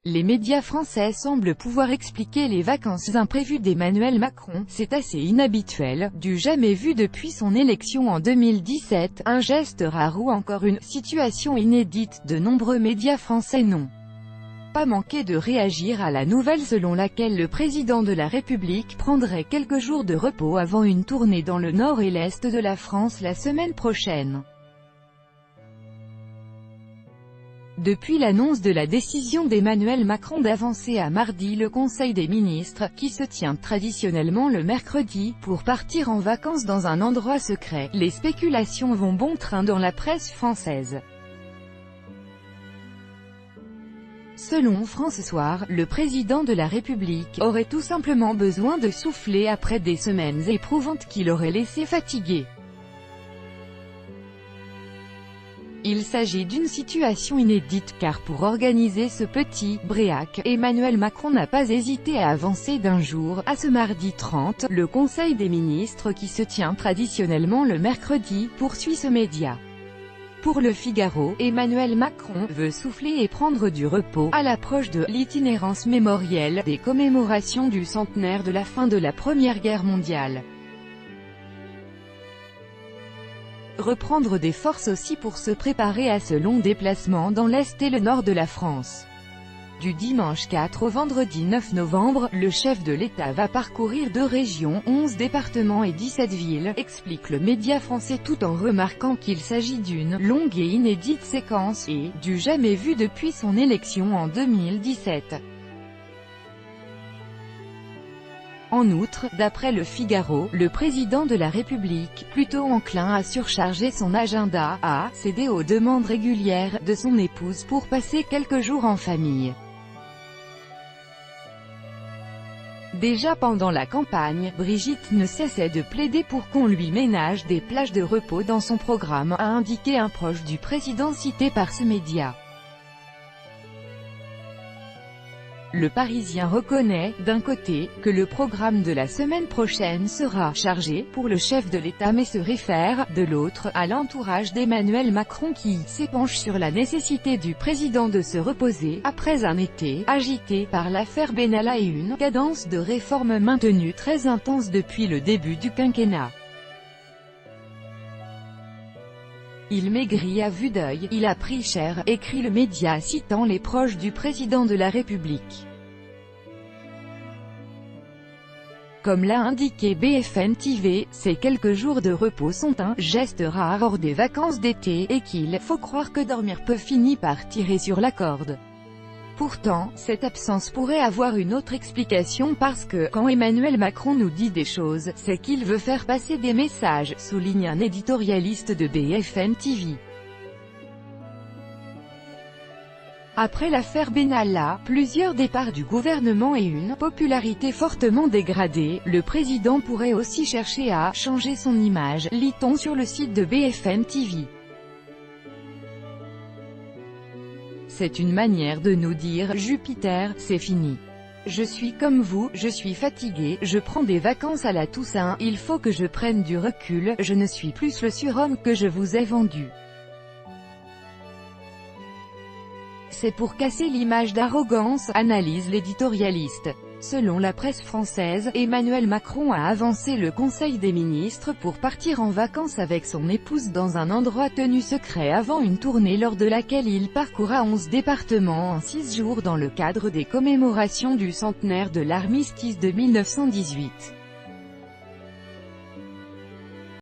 Les médias français semblent pouvoir expliquer les vacances imprévues d'Emmanuel Macron. C'est assez inhabituel, du jamais vu depuis son élection en 2017, un geste rare ou encore une situation inédite. De nombreux médias français n'ont pas manqué de réagir à la nouvelle selon laquelle le président de la République prendrait quelques jours de repos avant une tournée dans le nord et l'est de la France la semaine prochaine. Depuis l'annonce de la décision d'Emmanuel Macron d'avancer à mardi le Conseil des ministres, qui se tient traditionnellement le mercredi, pour partir en vacances dans un endroit secret, les spéculations vont bon train dans la presse française. Selon France Soir, le président de la République aurait tout simplement besoin de souffler après des semaines éprouvantes qui l'auraient laissé fatigué. Il s'agit d'une situation inédite, car pour organiser ce petit bréak, Emmanuel Macron n'a pas hésité à avancer d'un jour, à ce mardi 30, le Conseil des ministres qui se tient traditionnellement le mercredi, poursuit ce média. Pour Le Figaro, Emmanuel Macron veut souffler et prendre du repos, à l'approche de l'itinérance mémorielle des commémorations du centenaire de la fin de la Première Guerre mondiale. Reprendre des forces aussi pour se préparer à ce long déplacement dans l'Est et le Nord de la France. Du dimanche 4 au vendredi 9 novembre, le chef de l'État va parcourir 2 régions, 11 départements et 17 villes, explique le média français tout en remarquant qu'il s'agit d'une longue et inédite séquence, et du jamais vu depuis son élection en 2017. En outre, d'après Le Figaro, le président de la République, plutôt enclin à surcharger son agenda, a cédé aux demandes régulières de son épouse pour passer quelques jours en famille. Déjà pendant la campagne, Brigitte ne cessait de plaider pour qu'on lui ménage des plages de repos dans son programme, a indiqué un proche du président cité par ce média. Le Parisien reconnaît, d'un côté, que le programme de la semaine prochaine sera chargé pour le chef de l'État mais se réfère, de l'autre, à l'entourage d'Emmanuel Macron qui s'épanche sur la nécessité du président de se reposer, après un été agité par l'affaire Benalla et une cadence de réformes maintenue très intense depuis le début du quinquennat. Il maigrit à vue d'œil, il a pris cher, écrit le média citant les proches du président de la République. Comme l'a indiqué BFM TV, ces quelques jours de repos sont un geste rare hors des vacances d'été, et qu'il faut croire que dormir peu finit par tirer sur la corde. Pourtant, cette absence pourrait avoir une autre explication parce que, quand Emmanuel Macron nous dit des choses, c'est qu'il veut faire passer des messages, souligne un éditorialiste de BFM TV. Après l'affaire Benalla, plusieurs départs du gouvernement et une popularité fortement dégradée, le président pourrait aussi chercher à changer son image, lit-on sur le site de BFM TV. C'est une manière de nous dire « Jupiter, c'est fini. Je suis comme vous, je suis fatigué, je prends des vacances à la Toussaint, il faut que je prenne du recul, je ne suis plus le surhomme que je vous ai vendu. » C'est pour casser l'image d'arrogance, analyse l'éditorialiste. Selon la presse française, Emmanuel Macron a avancé le Conseil des ministres pour partir en vacances avec son épouse dans un endroit tenu secret avant une tournée lors de laquelle il parcourra 11 départements en 6 jours dans le cadre des commémorations du centenaire de l'armistice de 1918.